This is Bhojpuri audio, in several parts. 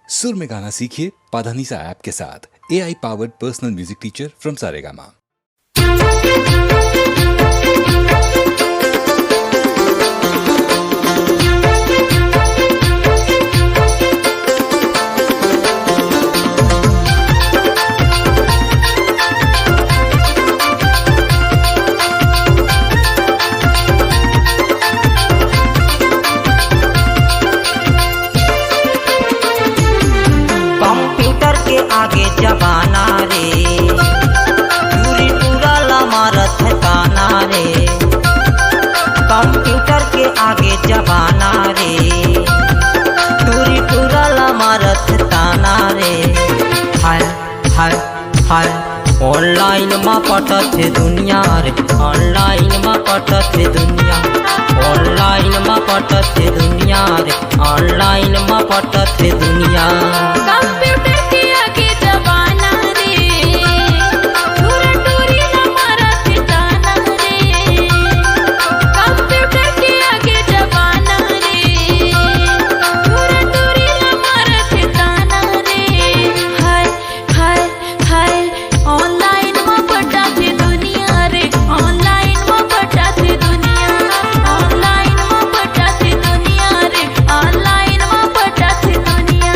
सुर में गाना सीखिए पाधानीसा ऐप के साथ। AI powered personal music teacher from Saregama. Computer के आगे जमाना रे, दूरी टूरला मारत है ताना रे। कंप्यूटर के आगे जमाना रे, दूरी टूरला मारत है ताना रे। हाय हाय हाय ऑनलाइन में पटत है दुनिया रे, ऑनलाइन में पटत है दुनिया, ऑनलाइन में पटत है दुनिया रे, ऑनलाइन में पटत है दुनिया। कंप्यूटर के आगे जमाना रे, टूरा टूरी ना मारत ताना रे। कंप्यूटर के आगे जमाना रे, टूरा टूरी ना मारत ताना रे। हाय हाय हाय ऑनलाइन में पटत दुनिया रे, ऑनलाइन में पटत दुनिया, ऑनलाइन में पटत दुनिया रे, ऑनलाइन में पटत दुनिया।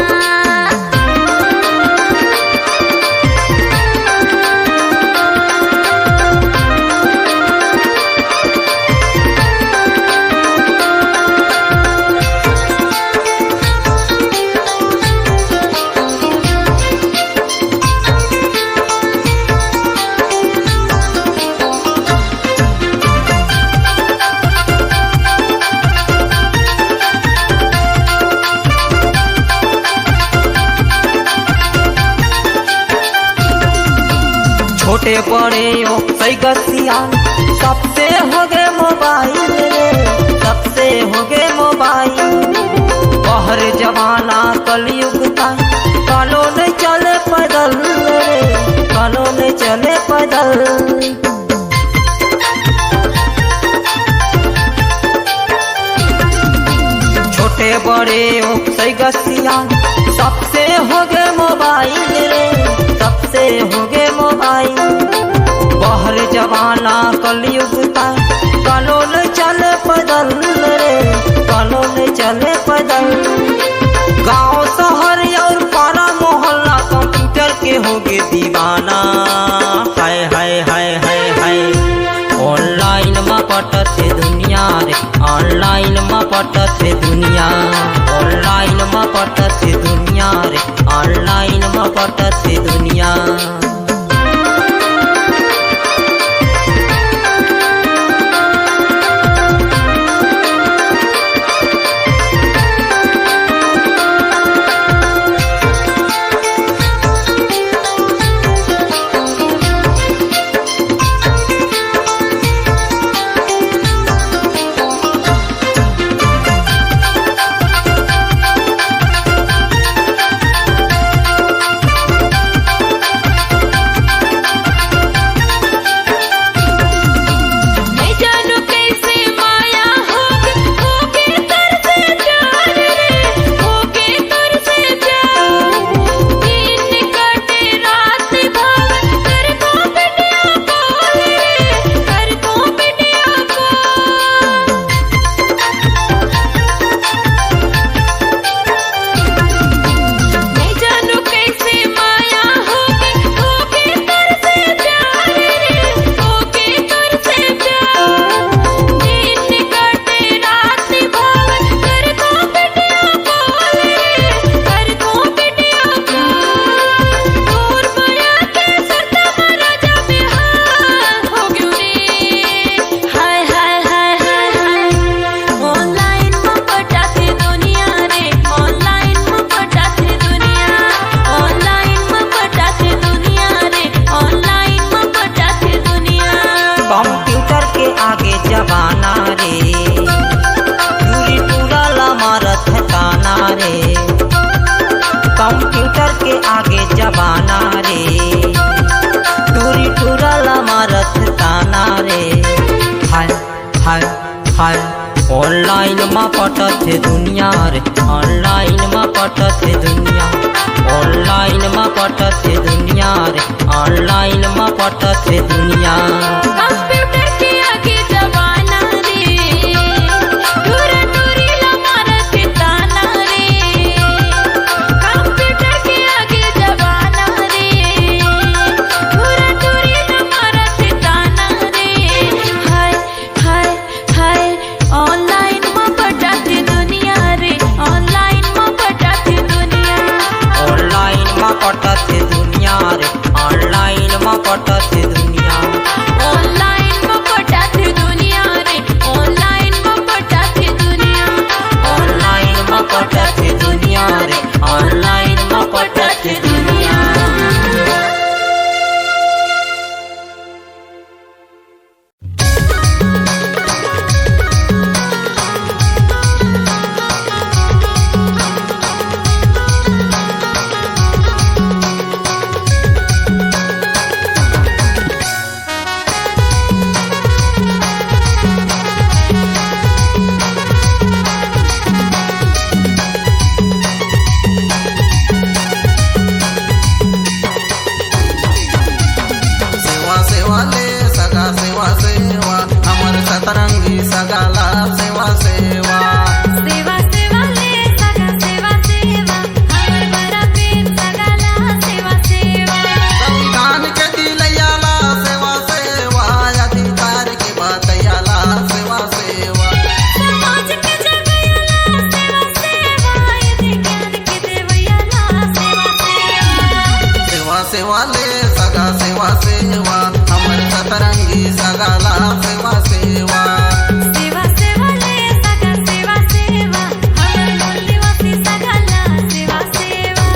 छोटे बड़े हो सैगसिया सबसे हो गए मोबाइल रे, सबसे हो गए मोबाइल। बहर जमाना कलयुग का कालो नहीं चले पैदल रे, कालो नहीं चले पैदल। छोटे बड़े हो सैगसिया सबसे हो गए मोबाइल रे, सबसे हो गए मोबाइल। बहर जमाना कलयुग का कानून चले पैदल रे, कानून चले पैदल। गांव शहर और पारा मोहल्ला कंप्यूटर के हो गए दीवाना। हाय हाय हाय हाय हाय ऑनलाइन में पटत है दुनिया रे, ऑनलाइन में पटत है दुनिया, ऑनलाइन में पटत है दुनिया रे, ऑनलाइन में पटत है दुनिया। कंप्यूटर के आगे जमाना रे, दूरी टूरला मारत है ताना रे। कंप्यूटर के आगे जमाना रे, दूरी टूरला मारत है ताना रे। हाय हाय हाय ऑनलाइन में पटत है दुनिया रे, ऑनलाइन में पटत है दुनिया। ऑनलाइन में पटत दुनिया रे, ऑनलाइन में पटत दुनिया। कंप्यूटर के आगे जमाना रे, टूरा टूरी ला मारत ताना रे। कंप्यूटर के आगे जमाना रे, टूरा टूरी ला मारत ताना रे। हाय हाय हाय ऑनलाइन में पटत दुनिया रे, ऑनलाइन में पटत दुनिया। ऑनलाइन में पटत दुनिया रे, ऑनलाइन में पटत दुनिया। ऑनलाइन में पटत दुनिया रे, ऑनलाइन में पटत दुनिया। ऑनलाइन में पटत दुनिया रे, ऑनलाइन में पटत दुनिया। सेवा सेवा ले सगा सेवा सेवा, हमर सतरंगी सगाला सेवा सेवा। सेवा सेवा ले सगा सेवा सेवा, हमर बड़ा प्रेम सगाला सेवा सेवा। संविधान के दिलयाला सेवा सेवा, अधिकार के बतैयाला सेवा सेवा। समाज के जगैयाला सेवा सेवा, यदि ज्ञान के देवैयाला सेवा सेवा। सेवा सेवा ले सगा सेवा सेवा, हमर सतरंगी सगाला सेवा सेवा। सेवा सेवा ले सगा सेवा सेवा, हमर मूल्यवासी सगाला सेवा सेवा।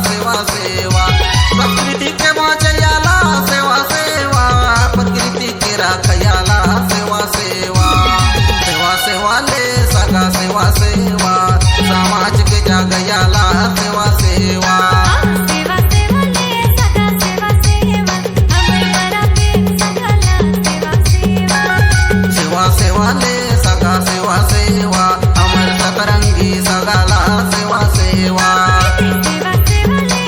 सेवा सेवा प्रकृति के बचायाला सेवा सेवा प्रकृति के राखयाला सेवा सेवा सेवा सेवा ले सगा सेवा सेवा समाज के जागयाला सेवा सेवा सेवा सेवा ले सगा सेवा सेवा हमर बड़ा प्रेम सगला सेवा सेवा सेवा सेवा ले सगा सेवा सेवा अमर सतरंगी सगाला सेवा सेवा सेवा सेवा ले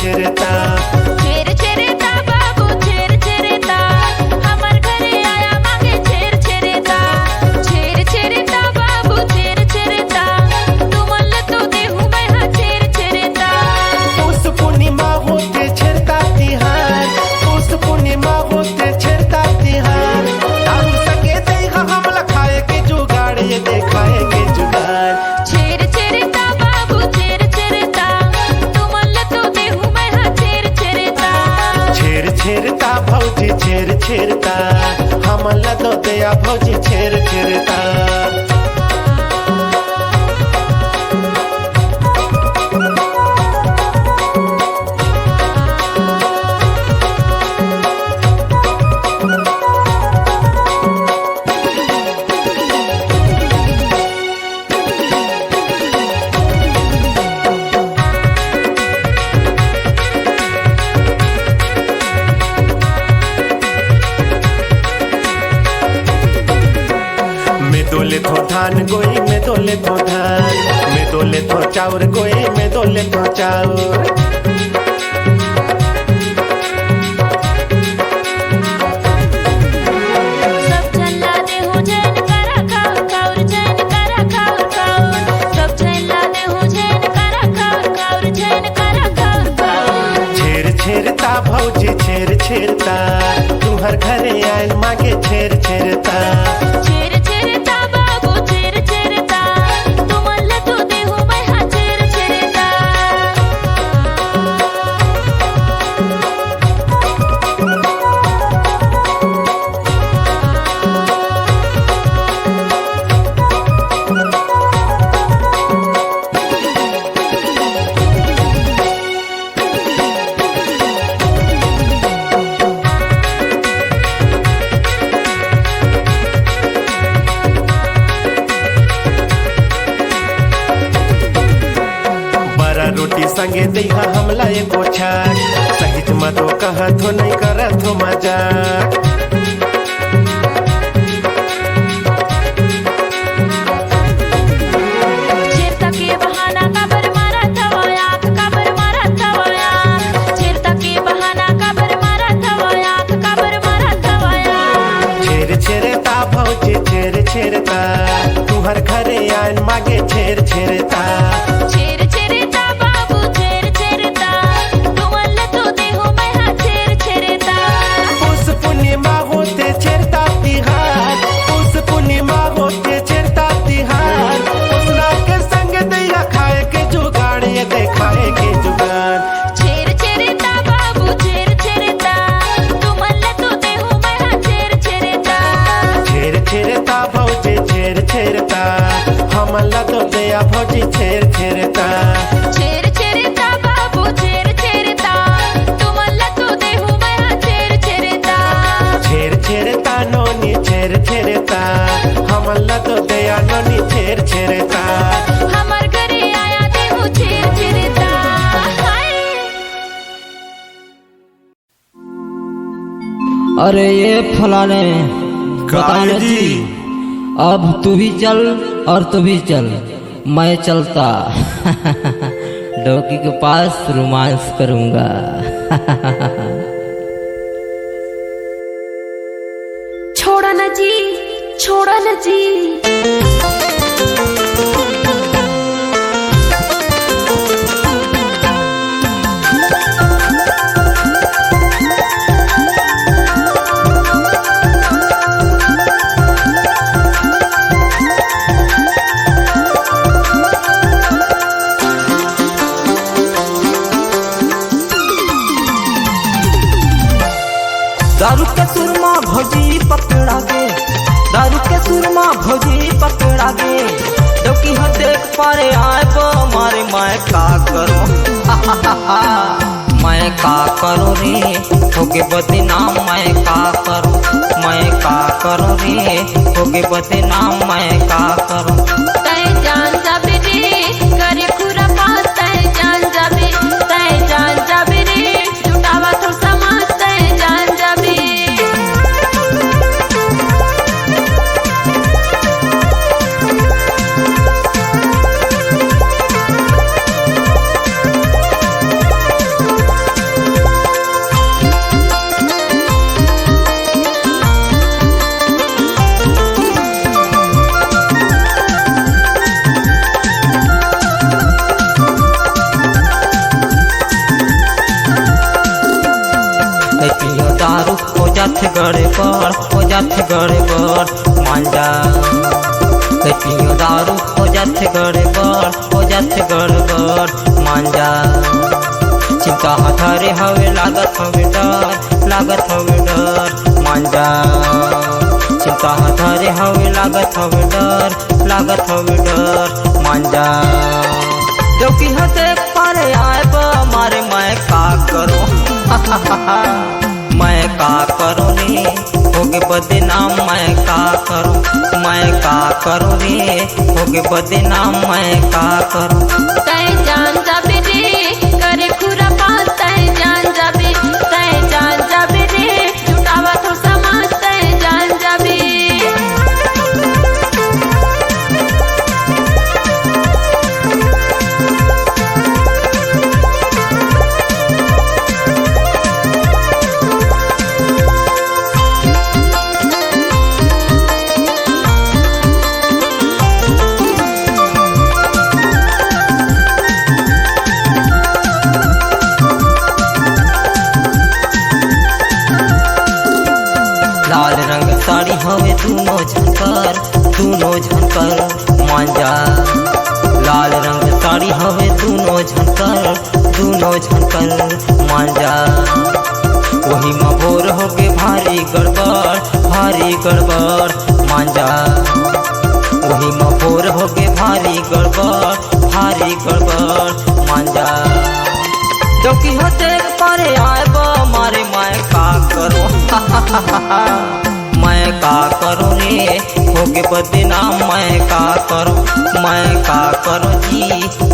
छेरता छेर छेरता बाबू छेर छेरता हमर घरे आया मांगे छेर छेरता छेर छेरता बाबू छेर छेरता तुमल तो देहु मैं हाँ छेर छेरता उस पूर्णिमा होते छेरता तिहार उस पूर्णिमा होते छेरता तिहार दारू सके देगा हमला खाए के जुगाड़ ये देखाए के जुगाड़ छेर छेरता बाबू छेर छेरता तुमल तो देहु मैं हाँ छेर छेरता छेर छेरता भौजी छेर छेरता हमला दो दया भौजी छेर छेरता मैं दोले थो धान गोई मैं दोले थो धान मैं दोले थो चाउर गोई मैं दोले थो चाउर सब झल्ला देहु जैन करा खाउर खाउर जैन करा खाउर खाउर सब झल्ला देहु जैन करा खाउर खाउर जैन करा खाउर खाउर छेर छेरता भौजी छेर छेरता तू हर घरे आयल मागे छेर छेरता छेर छेरता बाबू छेर छेरता तुमल तो देहु मैं हाँ छेर छेरता बड़ा रोटी संगे देहा हमला एको छाक सहित मतो कहत हो नहीं करत हो मजाक छेरता के बहाना काबर मारा थवाया काबर मारा थवाया छेरता के बहाना काबर मारा थवाया काबर मारा थवाया छेर छेरता भौजी छेर छेरता तू हर घरे आयल मागे छेर छेरता छेर छेरता बाबू छेर छेरता तुमल तो देहु मैं हाँ छेर छेरता उस पूर्णिमा होते छेरता तिहार उस पूर्णिमा होते छेरता तिहार उसना के संग दैया खाए के जुगाड़ ये देखाए के जुगाड़ छेर छेरता बाबू छेर छेरता तुमल तो देहु मैं हाँ छेर छेरता छेर छेरता भौजी छेर छेरता हमला दो दया भौजी छेर छेरता छेर छेरता बाबू छेर छेरता तुमल तो देहु मैं हाँ छेर छेरता छेर छेरता नोनी छेर छेरता हमला दो दया नोनी छेर छेरता हमर घरे आया देहु छेर छेरता हाय अरे ये फलाने बताने जी अब तू भी चल और तू भी चल मैं चलता डोकी के पास रोमांस करूंगा छोड़ा न जी छोड़ा न जी दारू के सुरमा भौजी पकड़ा गे दारू के सुरमा भौजी पकड़ा गे डोकी हो देख पारे आए बो मारे मैं का करो मैं का करो रे होके बदनाम मैं का करो मैं का करो रे होके बदनाम मैं का करो तय जान जाबे रे करे पूरा पास तय जान जाबे रे जुटावा तो समाज तय जान जाबे दारू हो जाते गड़बड़, हो जाते गड़बड़ मांजा चिंता हथारे हवे लागत हवे डर, लागत हवे डर मांजा चिंता हथारे हवे लागत हवे डर, लागत हवे डर मांजा जो कि हते पारे आए मारे मैं का करो मैं का करो रे होगे बदनाम मैं का करो, मैं का करो रे होगे बदनाम मैं का करो। तय जान जाबे रे करे खुरा बात, तय जान जाबे, तय जान जाबे रे जुटावा तो समाज, तय जान जाबे। लाल रंग साड़ी हवे दूनो झनकर, दूनो झनकर मांजा लाल रंग साड़ी हवे दूनो झनकर, दूनो झनकर मांजा वही में भोर होगे भारी गड़बड़, भारी गड़बड़ मांजा वही में भोर होगे भारी गड़बड़, भारी गड़बड़ मांजा जो कि होते पारे आए मारे मैं का करो मैं का करो रे होगे बदनाम मैं का करो, मैं का करो जी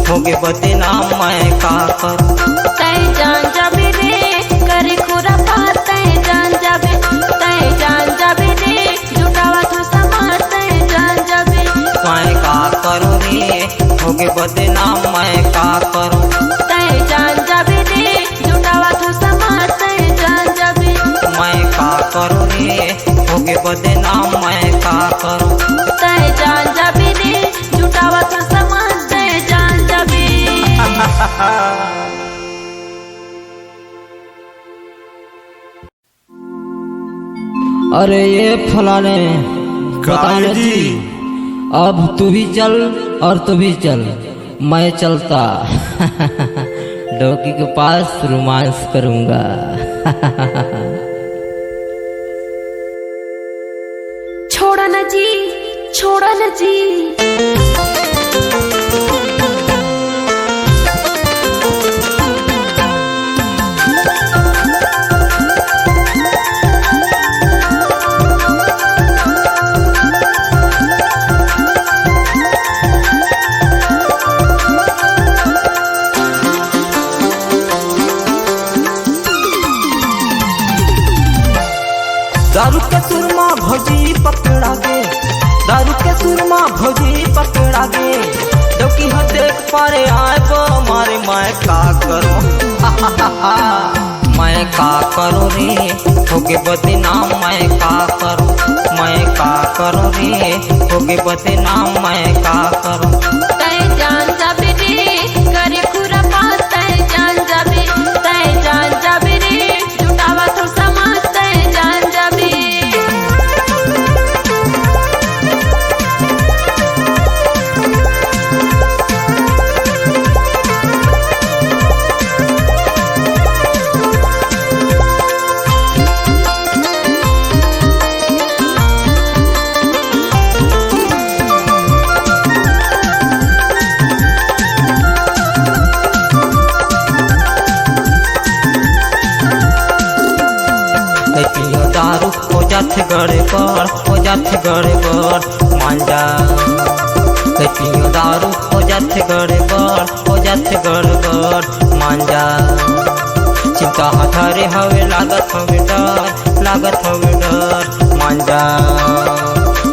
होगे बदनाम मैं का करो। तय जान जाबे रे करे खुरा बात, तय जान जाबे, तय जान जाबे रे जुटावा तो समाज, तय जान जाबे। मैं का करो रे होगे बदनाम मैं का करो, तय जान जाबे रे जुटावा तो समाज, तय जान जाबे। मैं का करो रे होगे बदनाम मैं का करो। तय जान जाबे रे जुटावा तो समाज, तय जान जाबे। अरे ये फलाने बताने जी अब तू भी चल और तू भी चल, मैं चलता डोकी के पास रोमांस करूंगा। छोड़ा न जी, छोड़ा न जी। दारू के सुरमा भौजी पकड़ा गे, दारू के सुरमा भौजी पकड़ा गे जो कि हम देख पारे आए मारे मैं का करो मैं का करो रे होगे बदनाम मैं का करो, मैं का करो रे होगे बदनाम मैं का करो। तय जान जाबे रे करे खुरा बात, तय जान जाबे, तय जान जाबे रे जुटावा तो समाज, तय जान जाबे। दारू हो जाते गड़बड़, हो जाते गड़बड़ मांजा पियो दारू हो जाते गड़बड़, हो जाते गड़बड़ मांजा चिंता हथारे हवे लागत हवे डर, लागत हवे डर मांजा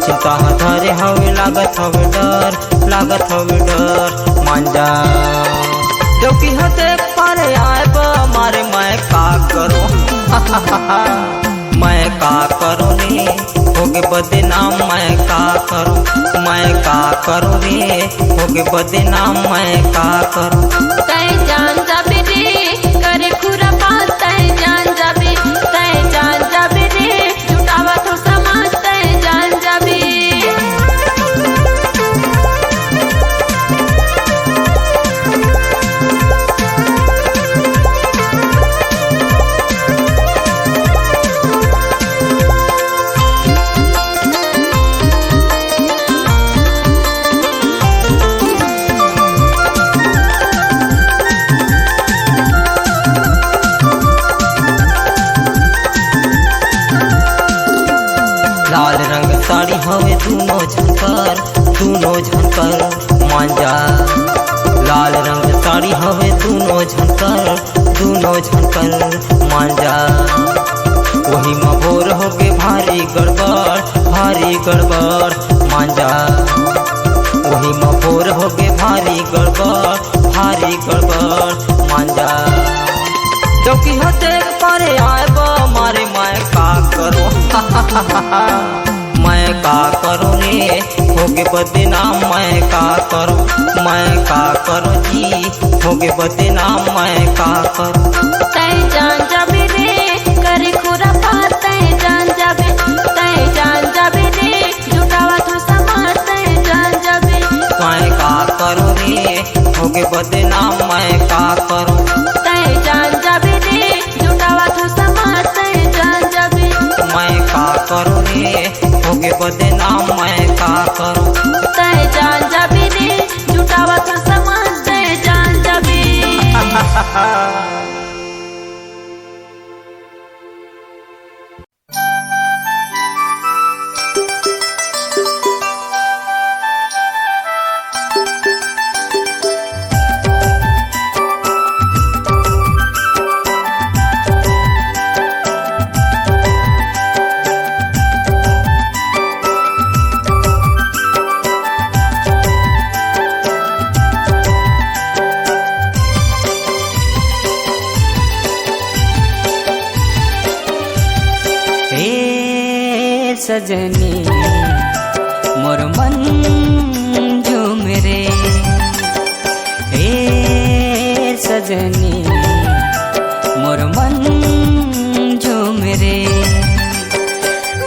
चिंता हथारे हवे लागत हवे डर, लागत हवे डर मांजा जो कि हते पारे आए मारे मैं का करो मैं का करो रे होगे बदनाम मैं का करो, मैं का करो रे होगे बदनाम मैं का करो। तय जान जाबे रे करे खुरा बात, तय जान जाबे, तय जान जाबे रे जुटावा तो समाज, तय जान जाबे। दूनो झनकर मांजा। लाल रंग साड़ी हवे दूनो झनकर मांजा। वही में भोर होके भारी गड़बड़ मांजा। वही में भोर होके भारी गड़बड़ मांजा। चौकी हते पारे आएब मारे मैं का करो मैं का करो रे होगे बदनाम मैं का करो जी होगे बदनाम मैं का करो। तय जान जाबे रे करे खुरा पात तय जान जाबे रे जुटावा तो समाज तय जान जाबे। मैं का करो रे होगे बदनाम मैं का करो। तय जान जाबे रे जुटावा तो समाज तय जान जाबे। मैं का करो रे होगे बदनाम मैं का करो। तय जान जाबे रे जुटावा तो समाज तय जान जाबे। सजनी मोर मन झूम रे हे सजनी मोर मन झूम रे।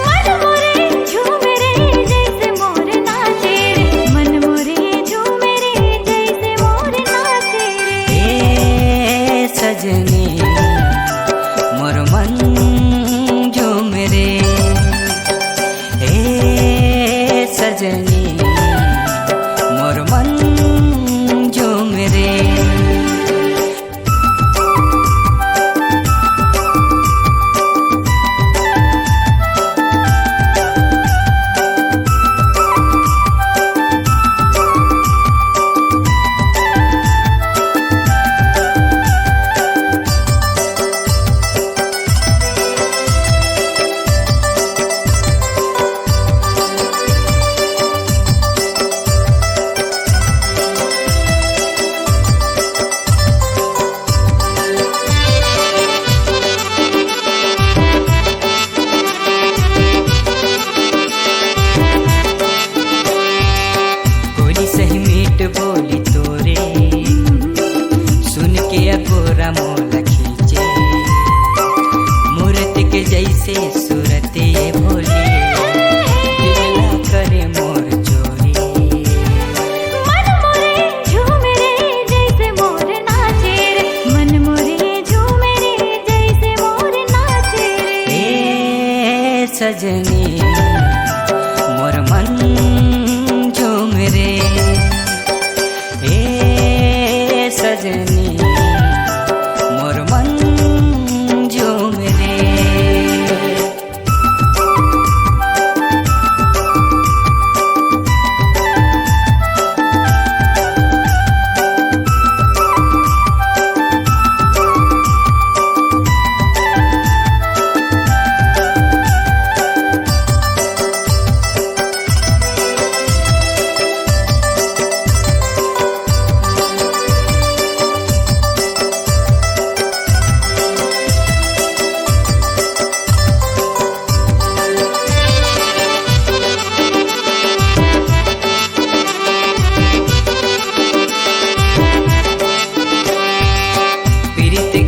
मन मोरे झूम रे जैसे मोर नाचे रे। मन मोरे झूम रे जैसे मोर नाचे रे। हे सजनी मोर मन झूम रे हे सजनी मोर मन झूम रे। बोली तोरे सुन के अगोरा मोला खींचे। मूर्ति के जैसे सूरत ये भोली दिवला करे मोर चोरी। मन मोरे झूम रे जैसे मोर नाचे रे। मन मोरे झूम रे जैसे मोर नाचे रे। हे सजनी मोर मन झूम रे हे सजनी मोर मन झूम रे।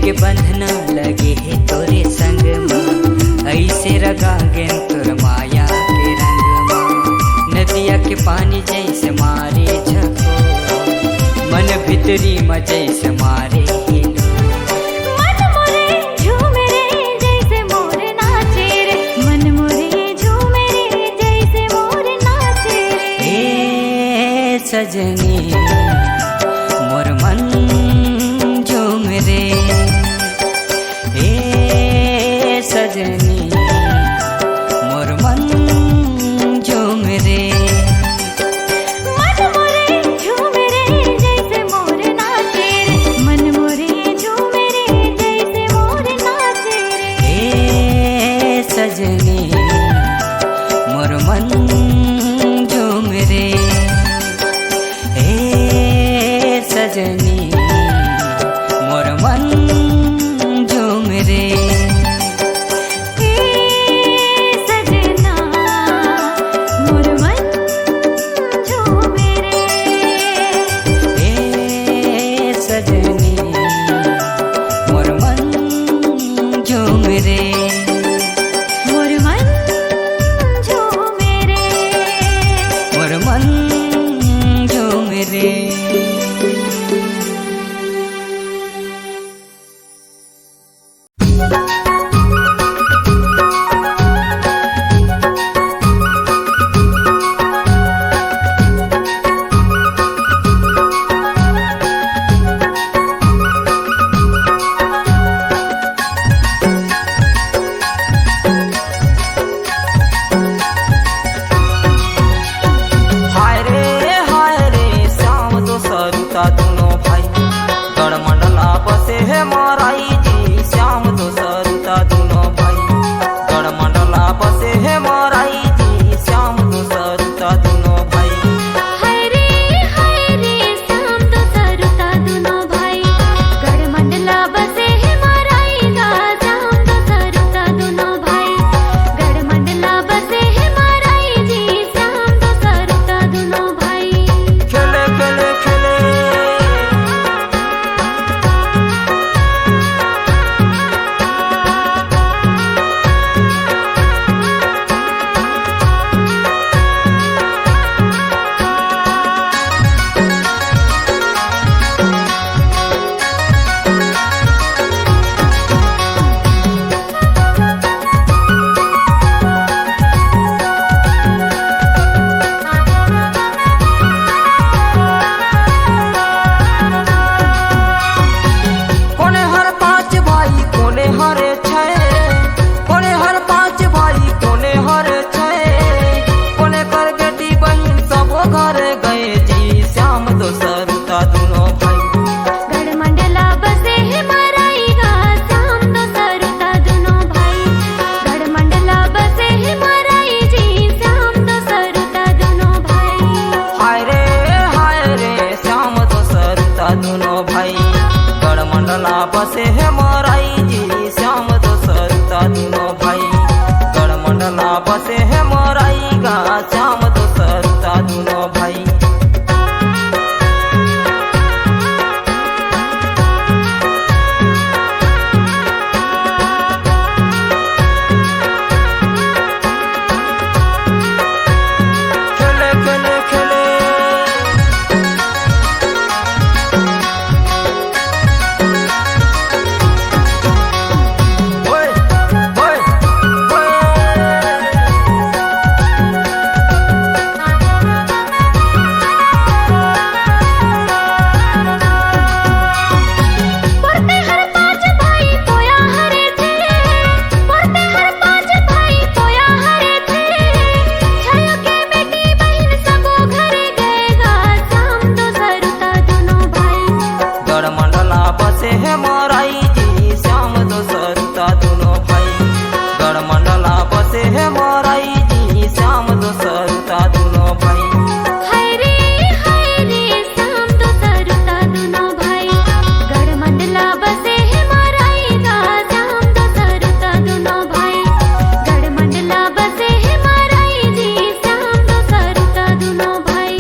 के बंधना लगे है तोरे संग माँ। ऐसे रगा गे तोर माया के रंग माँ। नदिया के पानी जैसे मारे झको मन भीतरी में जैसे मारे हिलो। मन मोरे झूम रे जैसे मोर नाचे रे। मन मोरे झूम रे जैसे मोर नाचे रे। हे सजनी मोर मन झूम रे हे सजनी मोर मन झूम रे। मन सजनी मोर मन झूम रे। सजना मोर मन झूमे रे। ए सजनी मोर मन झूम रे। मोर मन झूमे रे। मोर मन झूम रे। हाय रे श्याम तो सरुता दोनों भाई गढ़मंडला बसे है माराई जी। श्याम तो सरुता दोनों भाई गढ़मंडला बसे है माराई जी। श्याम तो सरुता दोनों भाई। हाय रे श्याम तो सरुता दोनों भाई गढ़मंडला बसे है माराई गा। श्याम तो सरुता दोनों भाई गढ़मंडला बसे है माराई जी। श्याम तो सरुता दोनों भाई। खेले खेले खेले कोने हर पांच भाई कोने हर छे। कोने हर पांच भाई कोने हर छे। कोने कर बेटी बहन सब घर गए जी। श्याम तो सरुता दोनों भाई गढ़मंडला बसे है माराई गा। श्याम तो सरुता दोनों भाई गढ़मंडला बसे है माराई जी। श्याम तो सरुता दोनों भाई। हाय रे श्याम तो सरुता दोनों भाई गढ़मंडला बसे है माराई जी। श्याम तो सरुता दोनों भाई गढ़मंडला बसे है माराई गा। श्याम तो सरुता दोनों भाई। खेले खेले खेले ओए ओए ओए। पढ़ते हर पांच भाई पोया हरे थे। पढ़ते हर पांच भाई पोया हरे थे। छाया के बेटी बहन सबो घरे गए गा। श्याम तो सरुता दोनों भाई गढ़मंडला बसे है माराई जी। श्याम तो सरुता दोनों भाई गढ़मंडला बसे है माराई जी। श्याम तो सरुता दोनों भाई। हाय रे श्याम तो सरुता दोनों भाई गढ़मंडला बसे है माराई गा। श्याम तो सरुता दोनों भाई गढ़मंडला बसे है माराई जी। श्याम तो सरुता दोनों भाई।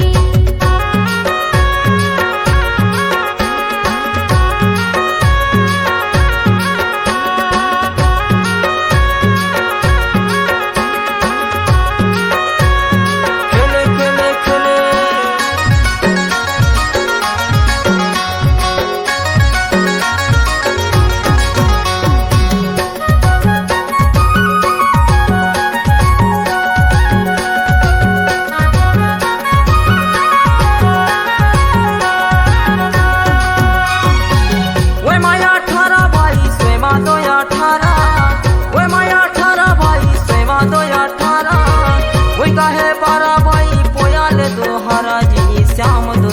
खेले खेले खेले वे माया 18 भाई स्वेमा 218। वे माया 18 भाई स्वेमा 218। वे काहे 12 भाई पोयाले 2 हरा जी। श्याम तो